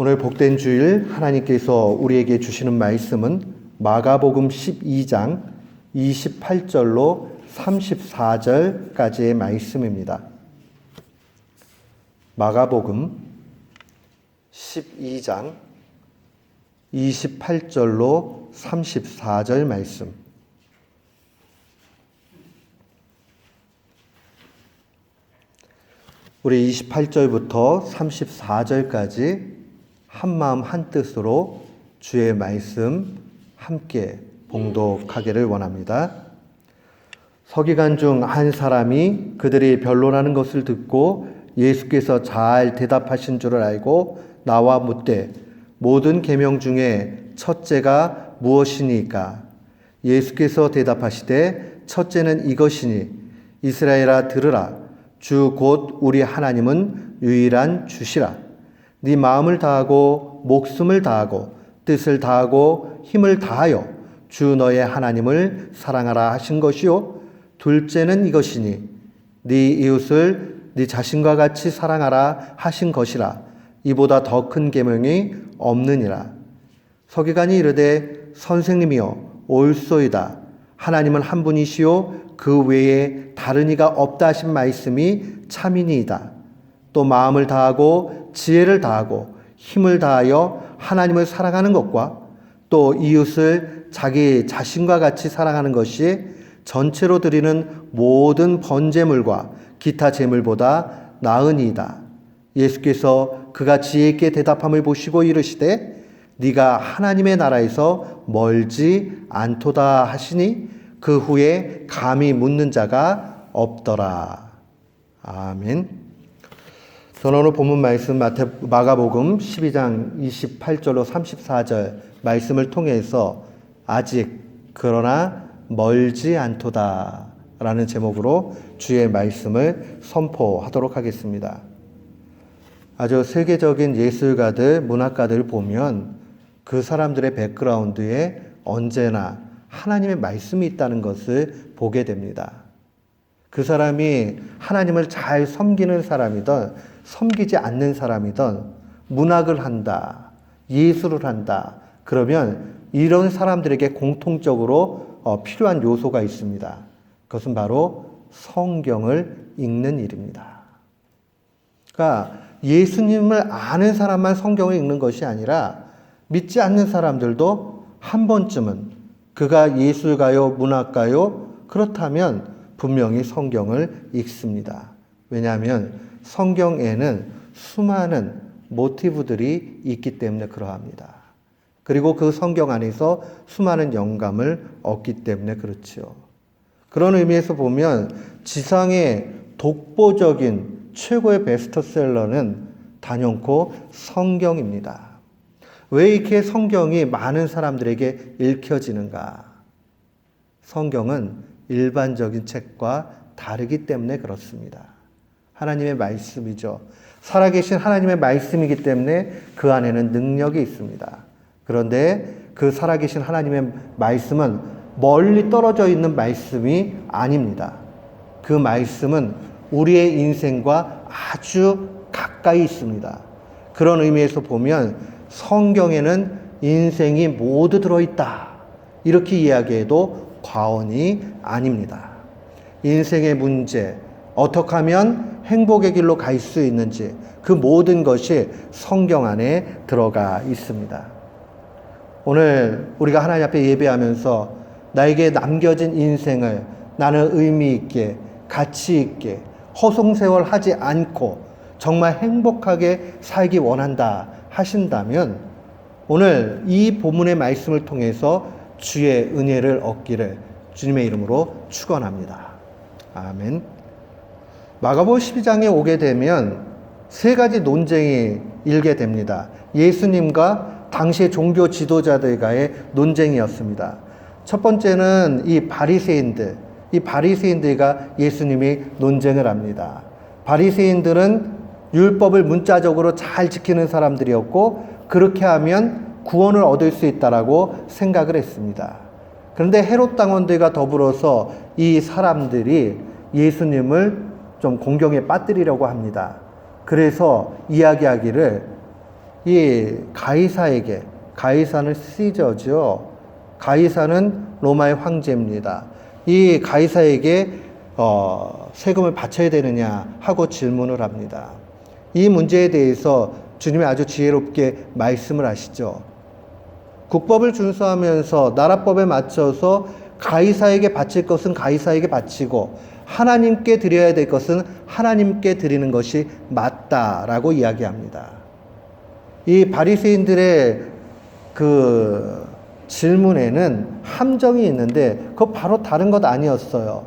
오늘 복된 주일 하나님께서 우리에게 주시는 말씀은 마가복음 12장 28절로 34절까지의 말씀입니다. 마가복음 12장 28절로 34절 말씀. 우리 28절부터 34절까지 한마음 한뜻으로 주의 말씀 함께 봉독하기를 원합니다. 서기관 중 한 사람이 그들이 변론하는 것을 듣고 예수께서 잘 대답하신 줄을 알고 나와 묻되 모든 계명 중에 첫째가 무엇이니까? 예수께서 대답하시되 첫째는 이것이니 이스라엘아 들으라. 주 곧 우리 하나님은 유일한 주시라. 네 마음을 다하고 목숨을 다하고 뜻을 다하고 힘을 다하여 주 너의 하나님을 사랑하라 하신 것이요. 둘째는 이것이니 네 이웃을 네 자신과 같이 사랑하라 하신 것이라. 이보다 더 큰 계명이 없느니라. 서기관이 이르되 선생님이여 옳소이다. 하나님은 한 분이시요 그 외에 다른 이가 없다 하신 말씀이 참이니이다. 또 마음을 다하고 지혜를 다하고 힘을 다하여 하나님을 사랑하는 것과 또 이웃을 자기 자신과 같이 사랑하는 것이 전체로 드리는 모든 번제물과 기타 제물보다 나으니이다. 예수께서 그가 지혜 있게 대답함을 보시고 이르시되 네가 하나님의 나라에서 멀지 않도다 하시니 그 후에 감히 묻는 자가 없더라. 아멘. 저는 오늘 본문 말씀 마가복음 12장 28절로 34절 말씀을 통해서 아직 그러나 멀지 않도다 라는 제목으로 주의 말씀을 선포하도록 하겠습니다. 아주 세계적인 예술가들, 문학가들을 보면 그 사람들의 백그라운드에 언제나 하나님의 말씀이 있다는 것을 보게 됩니다. 그 사람이 하나님을 잘 섬기는 사람이든 섬기지 않는 사람이든 문학을 한다, 예술을 한다. 그러면 이런 사람들에게 공통적으로 필요한 요소가 있습니다. 그것은 바로 성경을 읽는 일입니다. 그러니까 예수님을 아는 사람만 성경을 읽는 것이 아니라 믿지 않는 사람들도 한 번쯤은 그가 예술가요, 문학가요, 그렇다면 분명히 성경을 읽습니다. 왜냐하면 성경에는 수많은 모티브들이 있기 때문에 그러합니다. 그리고 그 성경 안에서 수많은 영감을 얻기 때문에 그렇죠. 그런 의미에서 보면 지상의 독보적인 최고의 베스트셀러는 단연코 성경입니다. 왜 이렇게 성경이 많은 사람들에게 읽혀지는가? 성경은 일반적인 책과 다르기 때문에 그렇습니다. 하나님의 말씀이죠. 살아계신 하나님의 말씀이기 때문에 그 안에는 능력이 있습니다. 그런데 그 살아계신 하나님의 말씀은 멀리 떨어져 있는 말씀이 아닙니다. 그 말씀은 우리의 인생과 아주 가까이 있습니다. 그런 의미에서 보면 성경에는 인생이 모두 들어있다. 이렇게 이야기해도 과언이 아닙니다. 인생의 문제, 어떻게 하면 행복의 길로 갈 수 있는지 그 모든 것이 성경 안에 들어가 있습니다. 오늘 우리가 하나님 앞에 예배하면서 나에게 남겨진 인생을 나는 의미 있게 가치 있게 허송세월하지 않고 정말 행복하게 살기 원한다 하신다면 오늘 이 본문의 말씀을 통해서 주의 은혜를 얻기를 주님의 이름으로 축원합니다. 아멘. 마가복음 12장에 오게 되면 세 가지 논쟁이 일게 됩니다. 예수님과 당시의 종교 지도자들과의 논쟁이었습니다. 첫 번째는 이 바리새인들과 예수님이 논쟁을 합니다. 바리새인들은 율법을 문자적으로 잘 지키는 사람들이었고 그렇게 하면 구원을 얻을 수 있다라고 생각을 했습니다. 그런데 헤롯 당원들과 더불어서 이 사람들이 예수님을 좀 공경에 빠뜨리려고 합니다. 그래서 이야기하기를 이 가이사에게, 가이사는 시저죠. 가이사는 로마의 황제입니다. 이 가이사에게 세금을 바쳐야 되느냐 하고 질문을 합니다. 이 문제에 대해서 주님이 아주 지혜롭게 말씀을 하시죠. 국법을 준수하면서 나라법에 맞춰서 가이사에게 바칠 것은 가이사에게 바치고 하나님께 드려야 될 것은 하나님께 드리는 것이 맞다라고 이야기합니다. 이 바리새인들의 그 질문에는 함정이 있는데 그거 바로 다른 것 아니었어요.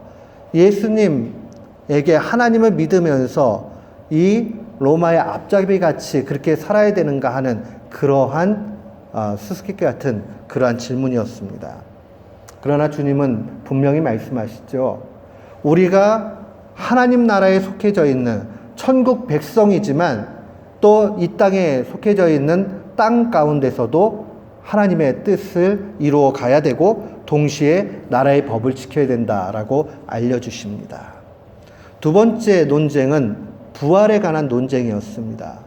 예수님에게 하나님을 믿으면서 이 로마의 앞잡이 같이 그렇게 살아야 되는가 하는 그러한 수수께끼 같은 그러한 질문이었습니다. 그러나 주님은 분명히 말씀하시죠. 우리가 하나님 나라에 속해져 있는 천국 백성이지만 또 이 땅에 속해져 있는 땅 가운데서도 하나님의 뜻을 이루어 가야 되고 동시에 나라의 법을 지켜야 된다라고 알려주십니다. 두 번째 논쟁은 부활에 관한 논쟁이었습니다.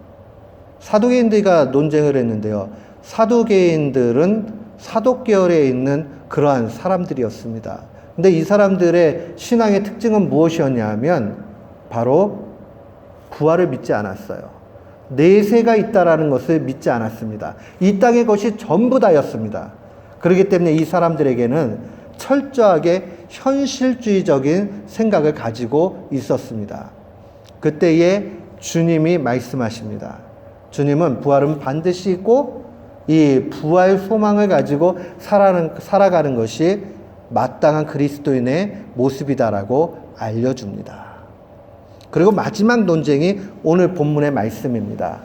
사두개인들과 논쟁을 했는데요. 사두개인들은 사독계열에 있는 그러한 사람들이었습니다. 근데 이 사람들의 신앙의 특징은 무엇이었냐면 바로 부활을 믿지 않았어요. 내세가 있다라는 것을 믿지 않았습니다. 이 땅의 것이 전부 다였습니다. 그렇기 때문에 이 사람들에게는 철저하게 현실주의적인 생각을 가지고 있었습니다. 그때에 주님이 말씀하십니다. 주님은 부활은 반드시 있고 이 부활 소망을 가지고 살아가는 것이 마땅한 그리스도인의 모습이다라고 알려줍니다. 그리고 마지막 논쟁이 오늘 본문의 말씀입니다.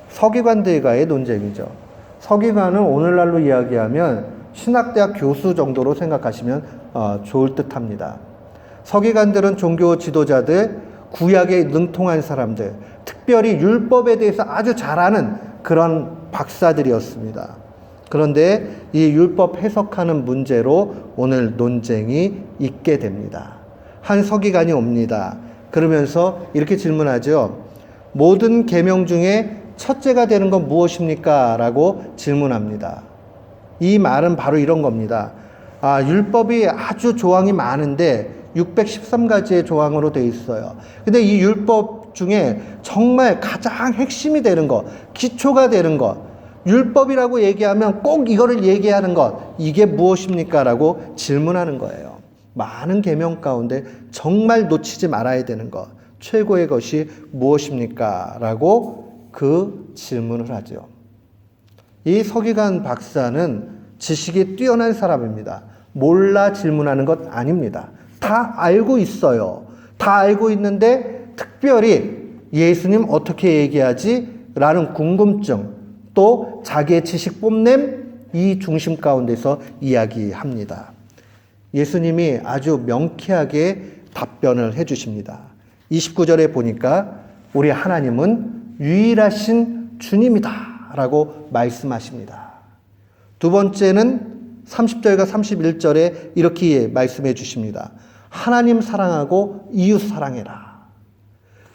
서기관들과의 논쟁이죠. 서기관은 오늘날로 이야기하면 신학대학 교수 정도로 생각하시면 좋을 듯합니다. 서기관들은 종교 지도자들, 구약에 능통한 사람들, 특별히 율법에 대해서 아주 잘 아는 그런 박사들이었습니다. 그런데 이 율법 해석하는 문제로 오늘 논쟁이 있게 됩니다. 한 서기관이 옵니다. 그러면서 이렇게 질문하죠. 모든 계명 중에 첫째가 되는 건 무엇입니까? 라고 질문합니다. 이 말은 바로 이런 겁니다. 율법이 아주 조항이 많은데 613가지의 조항으로 되어 있어요. 근데 이 율법 중에 정말 가장 핵심이 되는 것, 기초가 되는 것, 율법이라고 얘기하면 꼭 이거를 얘기하는 것, 이게 무엇입니까? 라고 질문하는 거예요. 많은 계명 가운데 정말 놓치지 말아야 되는 것, 최고의 것이 무엇입니까? 라고 그 질문을 하죠. 이 서기관 박사는 지식이 뛰어난 사람입니다. 몰라 질문하는 것 아닙니다. 다 알고 있어요. 다 알고 있는데 특별히 예수님 어떻게 얘기하지? 라는 궁금증, 또 자기의 지식 뽐냄, 이 중심 가운데서 이야기합니다. 예수님이 아주 명쾌하게 답변을 해주십니다. 29절에 보니까 우리 하나님은 유일하신 주님이다 라고 말씀하십니다. 두 번째는 30절과 31절에 이렇게 말씀해 주십니다. 하나님 사랑하고 이웃 사랑해라.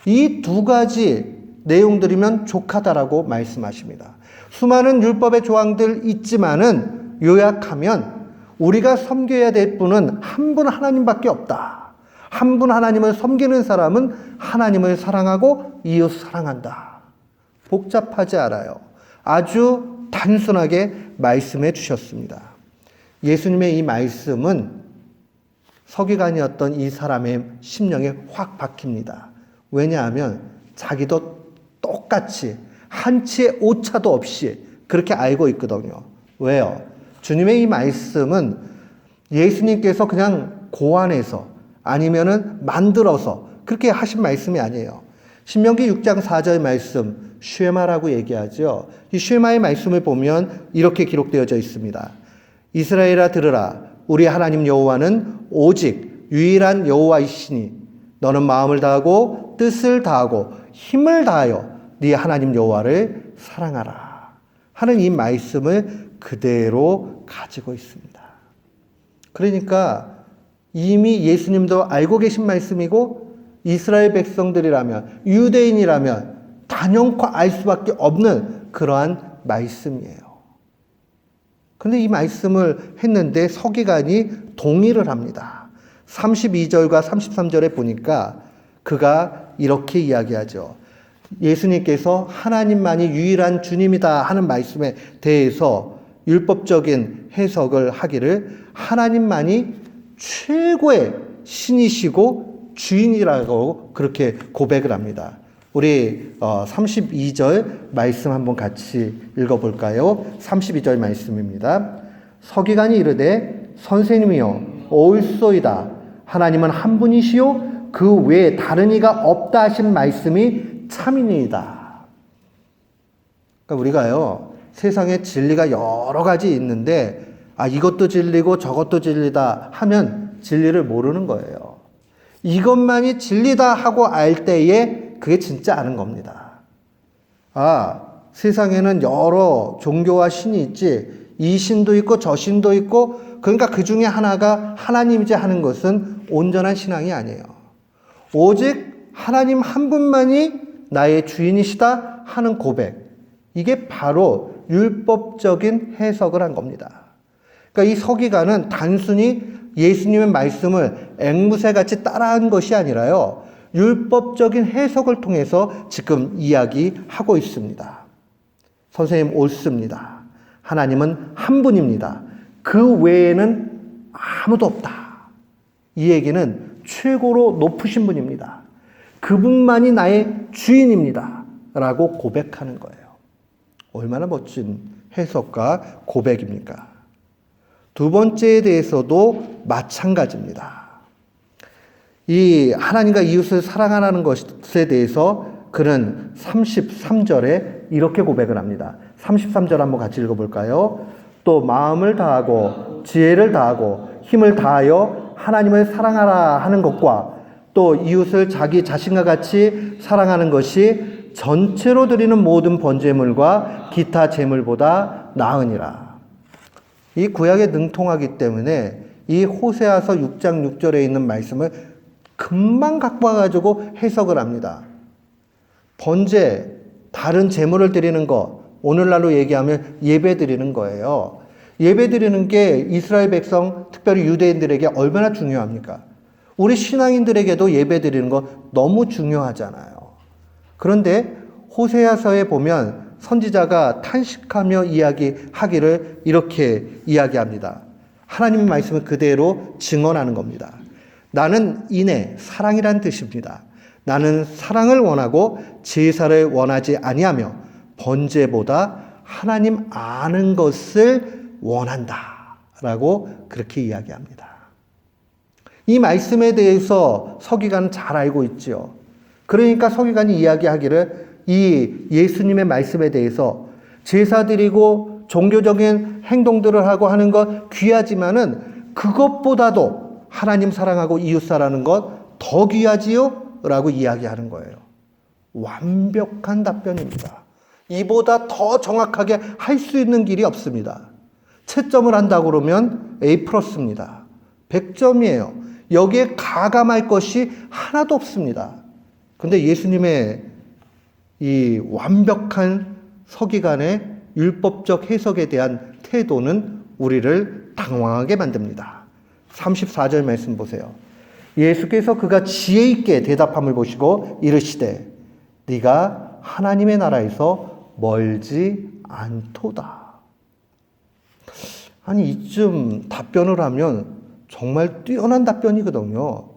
이 두 가지 내용들이면 족하다라고 말씀하십니다. 수많은 율법의 조항들 있지만은 요약하면 우리가 섬겨야 될 분은 한 분 하나님밖에 없다. 한 분 하나님을 섬기는 사람은 하나님을 사랑하고 이웃 사랑한다. 복잡하지 않아요. 아주 단순하게 말씀해 주셨습니다. 예수님의 이 말씀은 서기관이었던 이 사람의 심령에 확 박힙니다. 왜냐하면 자기도 똑같이 한치의 오차도 없이 그렇게 알고 있거든요. 왜요? 주님의 이 말씀은 예수님께서 그냥 고안해서 아니면은 만들어서 그렇게 하신 말씀이 아니에요. 신명기 6장 4절 말씀 쉐마라고 얘기하죠. 이 쉐마의 말씀을 보면 이렇게 기록되어져 있습니다. 이스라엘아 들으라. 우리 하나님 여호와는 오직 유일한 여호와이시니 너는 마음을 다하고 뜻을 다하고 힘을 다하여 네 하나님 여호와를 사랑하라 하는 이 말씀을 그대로 가지고 있습니다. 그러니까 이미 예수님도 알고 계신 말씀이고 이스라엘 백성들이라면 유대인이라면 단연코 알 수밖에 없는 그러한 말씀이에요. 근데 이 말씀을 했는데 서기관이 동의를 합니다. 32절과 33절에 보니까 그가 이렇게 이야기하죠. 예수님께서 하나님만이 유일한 주님이다 하는 말씀에 대해서 율법적인 해석을 하기를 하나님만이 최고의 신이시고 주인이라고 그렇게 고백을 합니다. 우리 32절 말씀 한번 같이 읽어볼까요? 32절 말씀입니다. 서기관이 이르되 선생님이여 옳소이다. 하나님은 한 분이시요 그 외에 다른 이가 없다 하신 말씀이 참이니이다. 그러니까 우리가요 세상에 진리가 여러 가지 있는데 이것도 진리고 저것도 진리다 하면 진리를 모르는 거예요. 이것만이 진리다 하고 알 때에 그게 진짜 아는 겁니다. 세상에는 여러 종교와 신이 있지. 이 신도 있고 저 신도 있고 그러니까 그 중에 하나가 하나님이지 하는 것은 온전한 신앙이 아니에요. 오직 하나님 한 분만이 나의 주인이시다 하는 고백. 이게 바로 율법적인 해석을 한 겁니다. 그러니까 이 서기관은 단순히 예수님의 말씀을 앵무새같이 따라한 것이 아니라요. 율법적인 해석을 통해서 지금 이야기하고 있습니다. 선생님 옳습니다. 하나님은 한 분입니다. 그 외에는 아무도 없다. 이 얘기는 최고로 높으신 분입니다. 그분만이 나의 주인입니다. 라고 고백하는 거예요. 얼마나 멋진 해석과 고백입니까? 두 번째에 대해서도 마찬가지입니다. 이 하나님과 이웃을 사랑하라는 것에 대해서 그는 33절에 이렇게 고백을 합니다. 33절 한번 같이 읽어볼까요? 또 마음을 다하고 지혜를 다하고 힘을 다하여 하나님을 사랑하라 하는 것과 또 이웃을 자기 자신과 같이 사랑하는 것이 전체로 드리는 모든 번제물과 기타 제물보다 나으니라. 이 구약에 능통하기 때문에 이 호세아서 6장 6절에 있는 말씀을 금방 갖고 와가지고 해석을 합니다. 번제, 다른 제물을 드리는 것, 오늘날로 얘기하면 예배 드리는 거예요. 예배 드리는 게 이스라엘 백성, 특별히 유대인들에게 얼마나 중요합니까? 우리 신앙인들에게도 예배 드리는 거 너무 중요하잖아요. 그런데 호세아서에 보면 선지자가 탄식하며 이야기하기를 이렇게 이야기합니다. 하나님의 말씀을 그대로 증언하는 겁니다. 나는 인애, 사랑이란 뜻입니다. 나는 사랑을 원하고 제사를 원하지 아니하며 번제보다 하나님 아는 것을 원한다. 라고 그렇게 이야기합니다. 이 말씀에 대해서 서기관은 잘 알고 있죠. 그러니까 서기관이 이야기하기를 이 예수님의 말씀에 대해서 제사 드리고 종교적인 행동들을 하고 하는 것 귀하지만은 그것보다도 하나님 사랑하고 이웃 사랑하는 것 더 귀하지요? 라고 이야기하는 거예요. 완벽한 답변입니다. 이보다 더 정확하게 할 수 있는 길이 없습니다. 채점을 한다고 그러면 A+입니다. 100점이에요. 여기에 가감할 것이 하나도 없습니다. 근데 예수님의 이 완벽한 서기관의 율법적 해석에 대한 태도는 우리를 당황하게 만듭니다. 34절 말씀 보세요. 예수께서 그가 지혜 있게 대답함을 보시고 이르시되 네가 하나님의 나라에서 멀지 않도다. 아니 이쯤 답변을 하면 정말 뛰어난 답변이거든요.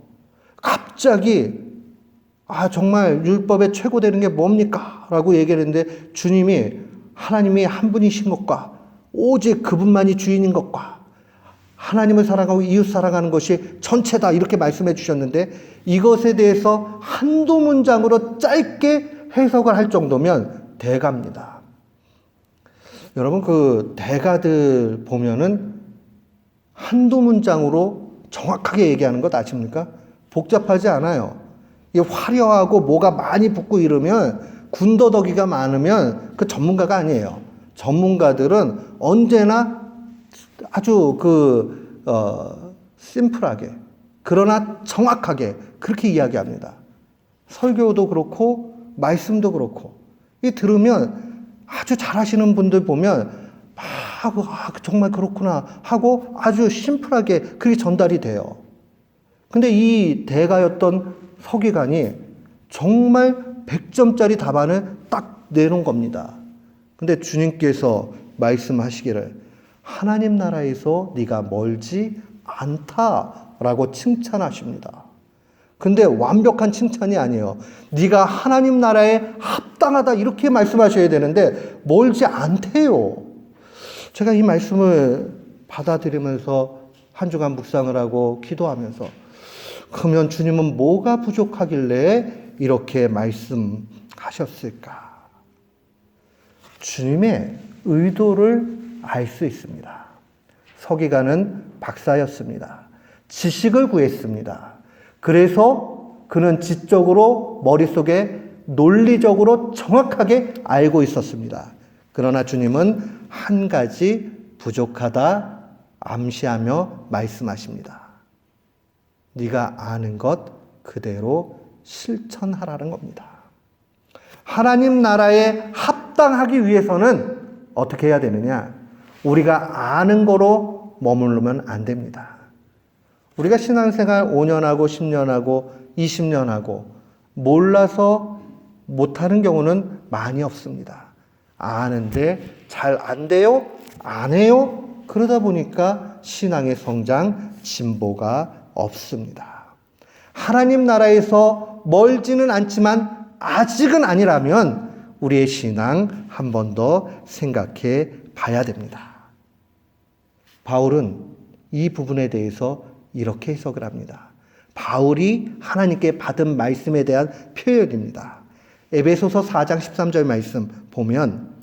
갑자기 정말 율법의 최고 되는 게 뭡니까? 라고 얘기를 했는데 주님이 하나님이 한 분이신 것과 오직 그분만이 주인인 것과 하나님을 사랑하고 이웃 사랑하는 것이 전체다 이렇게 말씀해 주셨는데 이것에 대해서 한두 문장으로 짧게 해석을 할 정도면 대가입니다. 여러분 그 대가들 보면은 한두 문장으로 정확하게 얘기하는 것 아십니까? 복잡하지 않아요. 이게 화려하고 뭐가 많이 붙고 이러면 군더더기가 많으면 그 전문가가 아니에요. 전문가들은 언제나 아주 심플하게 그러나 정확하게 그렇게 이야기합니다. 설교도 그렇고 말씀도 그렇고 이 들으면 아주 잘하시는 분들 보면 정말 그렇구나 하고 아주 심플하게 그게 전달이 돼요. 근데 이 대가였던 서기관이 정말 100점짜리 답안을 딱 내놓은 겁니다. 근데 주님께서 말씀하시기를 하나님 나라에서 네가 멀지 않다라고 칭찬하십니다. 근데 완벽한 칭찬이 아니에요. 네가 하나님 나라에 합당하다 이렇게 말씀하셔야 되는데 멀지 않대요. 제가 이 말씀을 받아들이면서 한 주간 묵상을 하고 기도하면서 그러면 주님은 뭐가 부족하길래 이렇게 말씀하셨을까? 주님의 의도를 알 수 있습니다. 서기관은 박사였습니다. 지식을 구했습니다. 그래서 그는 지적으로 머릿속에 논리적으로 정확하게 알고 있었습니다. 그러나 주님은 한 가지 부족하다 암시하며 말씀하십니다. 네가 아는 것 그대로 실천하라는 겁니다. 하나님 나라에 합당하기 위해서는 어떻게 해야 되느냐? 우리가 아는 거로 머무르면 안 됩니다. 우리가 신앙생활 5년하고 10년하고 20년하고 몰라서 못하는 경우는 많이 없습니다. 아는데 잘 안 돼요? 안 해요? 그러다 보니까 신앙의 성장, 진보가 없습니다. 하나님 나라에서 멀지는 않지만 아직은 아니라면 우리의 신앙 한 번 더 생각해 봐야 됩니다. 바울은 이 부분에 대해서 이렇게 해석을 합니다. 바울이 하나님께 받은 말씀에 대한 표현입니다. 에베소서 4장 13절 말씀 보면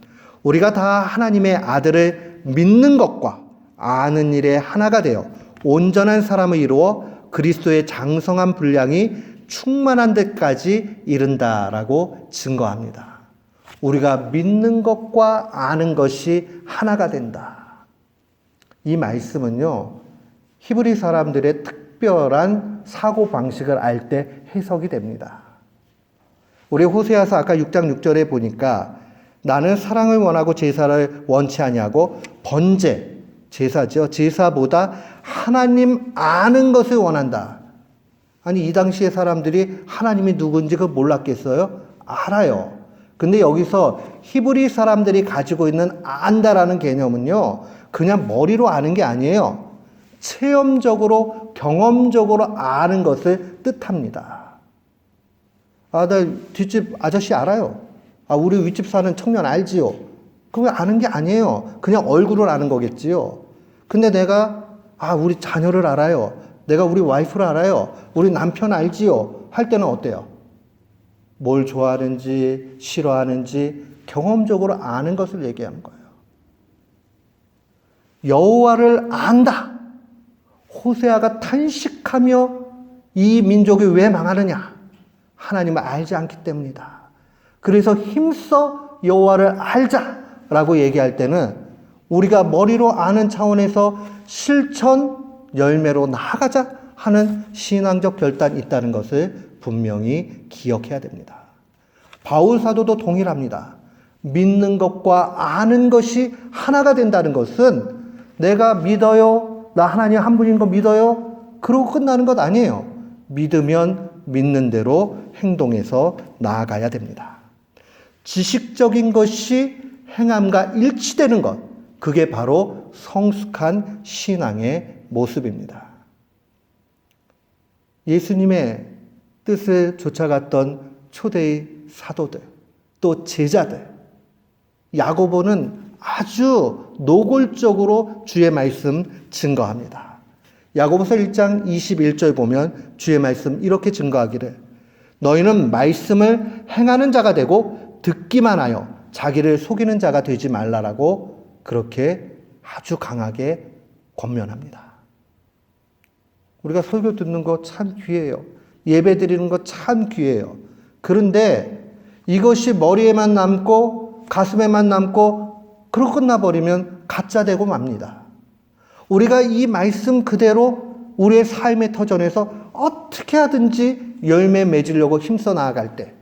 우리가 다 하나님의 아들을 믿는 것과 아는 일에 하나가 되어 온전한 사람을 이루어 그리스도의 장성한 분량이 충만한 데까지 이른다라고 증거합니다. 우리가 믿는 것과 아는 것이 하나가 된다. 이 말씀은요, 히브리 사람들의 특별한 사고방식을 알 때 해석이 됩니다. 우리 호세아서 아까 6장 6절에 보니까 나는 사랑을 원하고 제사를 원치 아니하고 번제, 제사죠. 제사보다 하나님 아는 것을 원한다. 아니 이 당시의 사람들이 하나님이 누군지 그걸 몰랐겠어요? 알아요. 근데 여기서 히브리 사람들이 가지고 있는 안다라는 개념은요, 그냥 머리로 아는 게 아니에요. 체험적으로, 경험적으로 아는 것을 뜻합니다. 나 뒷집 아저씨 알아요. 우리 윗집 사는 청년 알지요. 그거 아는 게 아니에요. 그냥 얼굴을 아는 거겠지요. 근데 내가, 우리 자녀를 알아요. 내가 우리 와이프를 알아요. 우리 남편 알지요. 할 때는 어때요? 뭘 좋아하는지, 싫어하는지 경험적으로 아는 것을 얘기하는 거예요. 여호와를 안다. 호세아가 탄식하며 이 민족이 왜 망하느냐? 하나님을 알지 않기 때문이다. 그래서 힘써 여호와를 알자라고 얘기할 때는 우리가 머리로 아는 차원에서 실천 열매로 나아가자 하는 신앙적 결단이 있다는 것을 분명히 기억해야 됩니다. 바울 사도도 동일합니다. 믿는 것과 아는 것이 하나가 된다는 것은 내가 믿어요, 나 하나님 한 분인 거 믿어요, 그러고 끝나는 것 아니에요. 믿으면 믿는 대로 행동해서 나아가야 됩니다. 지식적인 것이 행함과 일치되는 것, 그게 바로 성숙한 신앙의 모습입니다. 예수님의 뜻을 쫓아갔던 초대의 사도들, 또 제자들, 야고보는 아주 노골적으로 주의 말씀 증거합니다. 야고보서 1장 21절 보면 주의 말씀 이렇게 증거하기를 너희는 말씀을 행하는 자가 되고 듣기만 하여 자기를 속이는 자가 되지 말라라고 그렇게 아주 강하게 권면합니다. 우리가 설교 듣는 거 참 귀해요. 예배 드리는 거 참 귀해요. 그런데 이것이 머리에만 남고 가슴에만 남고 그러고 끝나버리면 가짜 되고 맙니다. 우리가 이 말씀 그대로 우리의 삶의 터전에서 어떻게 하든지 열매 맺으려고 힘써 나아갈 때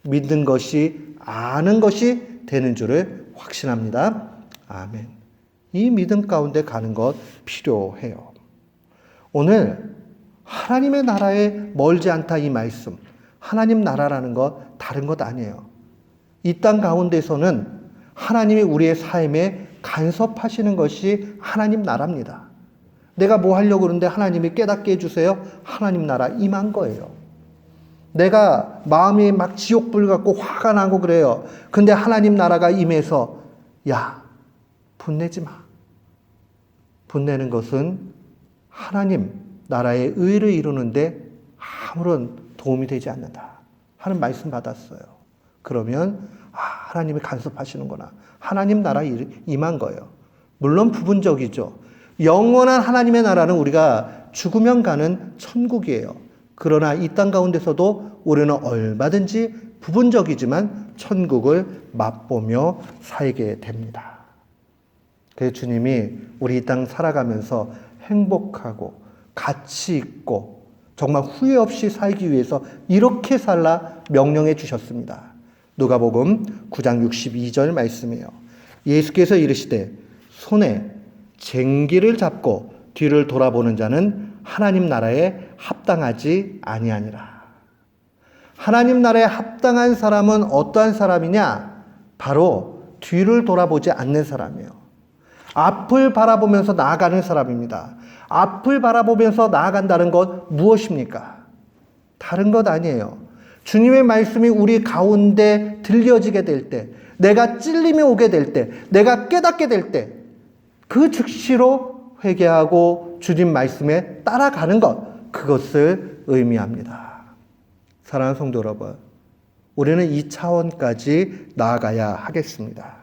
믿는 것이 아는 것이 되는 줄을 확신합니다. 아멘. 이 믿음 가운데 가는 것 필요해요. 오늘 하나님의 나라에 멀지 않다 이 말씀, 하나님 나라라는 것 다른 것 아니에요. 이 땅 가운데서는 하나님이 우리의 삶에 간섭하시는 것이 하나님 나라입니다. 내가 뭐 하려고 그러는데 하나님이 깨닫게 해주세요. 하나님 나라 임한 거예요. 내가 마음이 막 지옥불 같고 화가 나고 그래요. 근데 하나님 나라가 임해서 야, 분내지 마. 분내는 것은 하나님 나라의 의를 이루는데 아무런 도움이 되지 않는다 하는 말씀 받았어요. 그러면 하나님이 간섭하시는구나. 하나님 나라 임한 거예요. 물론 부분적이죠. 영원한 하나님의 나라는 우리가 죽으면 가는 천국이에요. 그러나 이 땅 가운데서도 우리는 얼마든지 부분적이지만 천국을 맛보며 살게 됩니다. 그래서 주님이 우리 이 땅 살아가면서 행복하고 가치 있고 정말 후회 없이 살기 위해서 이렇게 살라 명령해 주셨습니다. 누가복음 9장 62절 말씀이에요. 예수께서 이르시되 손에 쟁기를 잡고 뒤를 돌아보는 자는 하나님 나라에 합당하지 아니하니라. 하나님 나라에 합당한 사람은 어떠한 사람이냐? 바로 뒤를 돌아보지 않는 사람이에요. 앞을 바라보면서 나아가는 사람입니다. 앞을 바라보면서 나아간다는 것 무엇입니까? 다른 것 아니에요. 주님의 말씀이 우리 가운데 들려지게 될 때, 내가 찔림이 오게 될 때, 내가 깨닫게 될 때, 그 즉시로 회개하고 주님 말씀에 따라가는 것, 그것을 의미합니다. 사랑하는 성도 여러분, 우리는 이 차원까지 나아가야 하겠습니다.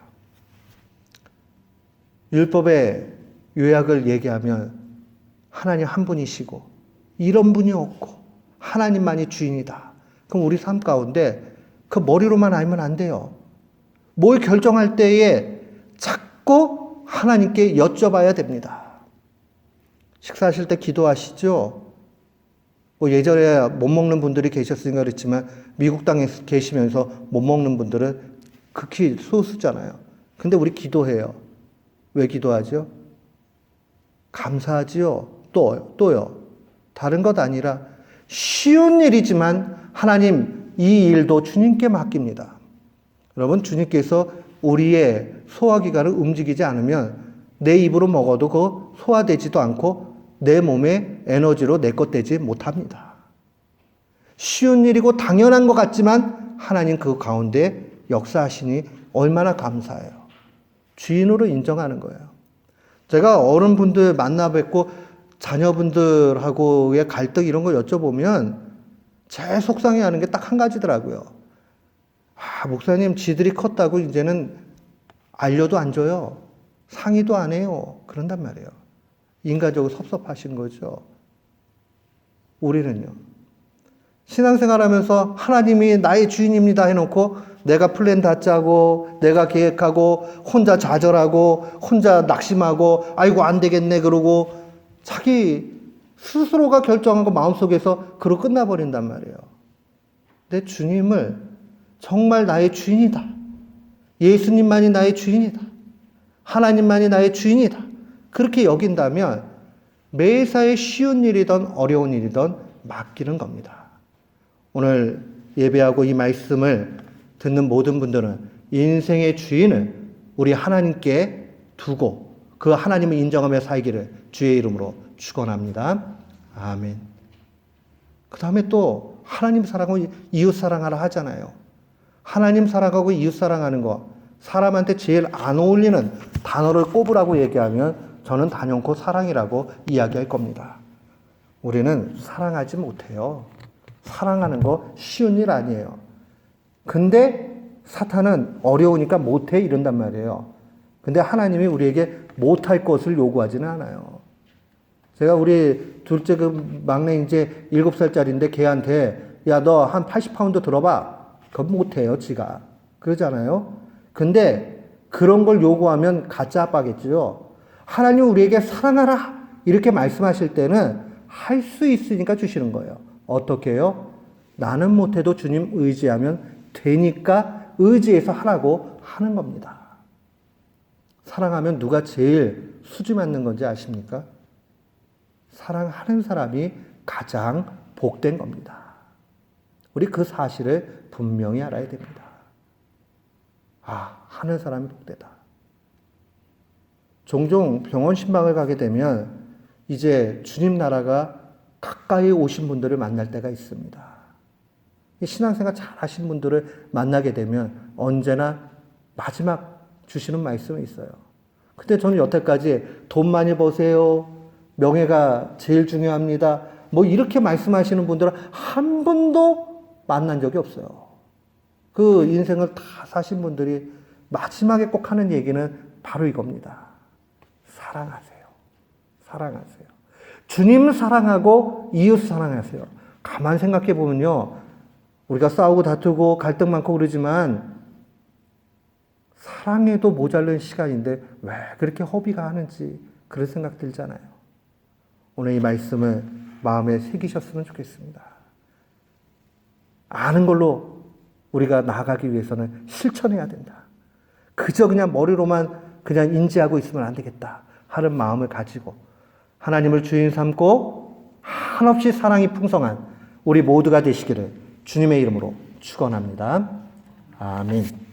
율법의 요약을 얘기하면 하나님 한 분이시고 이런 분이 없고 하나님만이 주인이다. 그럼 우리 삶 가운데 그 머리로만 알면 안 돼요. 뭘 결정할 때에 자꾸 하나님께 여쭤봐야 됩니다. 식사하실 때 기도하시죠? 뭐 예전에 못 먹는 분들이 계셨으니까 그렇지만 미국 땅에 계시면서 못 먹는 분들은 극히 소수잖아요. 근데 우리 기도해요. 왜 기도하죠? 감사하지요. 또요. 다른 것 아니라 쉬운 일이지만 하나님 이 일도 주님께 맡깁니다. 여러분, 주님께서 우리의 소화기관을 움직이지 않으면 내 입으로 먹어도 그 소화되지도 않고 내 몸의 에너지로 내 것 되지 못합니다. 쉬운 일이고 당연한 것 같지만 하나님 그 가운데 역사하시니 얼마나 감사해요. 주인으로 인정하는 거예요. 제가 어른분들 만나 뵙고 자녀분들하고의 갈등 이런 걸 여쭤보면 제일 속상해하는 게 딱 한 가지더라고요. 목사님 지들이 컸다고 이제는 알려도 안 줘요. 상의도 안 해요. 그런단 말이에요. 인간적으로 섭섭하신 거죠. 우리는요. 신앙생활하면서 하나님이 나의 주인입니다 해놓고 내가 플랜 다 짜고 내가 계획하고 혼자 좌절하고 혼자 낙심하고 아이고 안 되겠네 그러고 자기 스스로가 결정한 거 마음속에서 그러고 끝나버린단 말이에요. 내 주님을 정말 나의 주인이다. 예수님만이 나의 주인이다. 하나님만이 나의 주인이다. 그렇게 여긴다면 매사에 쉬운 일이든 어려운 일이든 맡기는 겁니다. 오늘 예배하고 이 말씀을 듣는 모든 분들은 인생의 주인을 우리 하나님께 두고 그 하나님을 인정하며 살기를 주의 이름으로 축원합니다. 아멘. 그 다음에 또 하나님 사랑하고 이웃 사랑하라 하잖아요. 하나님 사랑하고 이웃 사랑하는 거 사람한테 제일 안 어울리는 단어를 꼽으라고 얘기하면 저는 단연코 사랑이라고 이야기할 겁니다. 우리는 사랑하지 못해요. 사랑하는 거 쉬운 일 아니에요. 근데 사탄은 어려우니까 못해 이런단 말이에요. 근데 하나님이 우리에게 못할 것을 요구하지는 않아요. 제가 우리 둘째 그 막내 이제 7살짜리인데 걔한테 야, 너 한 80파운드 들어봐. 그건 못해요, 지가. 그러잖아요. 근데 그런 걸 요구하면 가짜 아빠겠죠. 하나님 우리에게 사랑하라 이렇게 말씀하실 때는 할 수 있으니까 주시는 거예요. 어떻게 해요? 나는 못해도 주님 의지하면 되니까 의지해서 하라고 하는 겁니다. 사랑하면 누가 제일 수지 맞는 건지 아십니까? 사랑하는 사람이 가장 복된 겁니다. 우리 그 사실을 분명히 알아야 됩니다. 아, 하는 사람이 복되다. 종종 병원 신방을 가게 되면 이제 주님 나라가 가까이 오신 분들을 만날 때가 있습니다. 신앙생활 잘 하신 분들을 만나게 되면 언제나 마지막 주시는 말씀이 있어요. 근데 저는 여태까지 돈 많이 버세요. 명예가 제일 중요합니다. 뭐 이렇게 말씀하시는 분들은 한 번도 만난 적이 없어요. 그 인생을 다 사신 분들이 마지막에 꼭 하는 얘기는 바로 이겁니다. 사랑하세요. 사랑하세요. 주님 사랑하고 이웃 사랑하세요. 가만 생각해 보면요. 우리가 싸우고 다투고 갈등 많고 그러지만 사랑해도 모자른 시간인데 왜 그렇게 허비가 하는지 그런 생각 들잖아요. 오늘 이 말씀을 마음에 새기셨으면 좋겠습니다. 아는 걸로 우리가 나아가기 위해서는 실천해야 된다. 그저 그냥 머리로만 그냥 인지하고 있으면 안 되겠다 하는 마음을 가지고 하나님을 주인 삼고 한없이 사랑이 풍성한 우리 모두가 되시기를 주님의 이름으로 축원합니다. 아멘.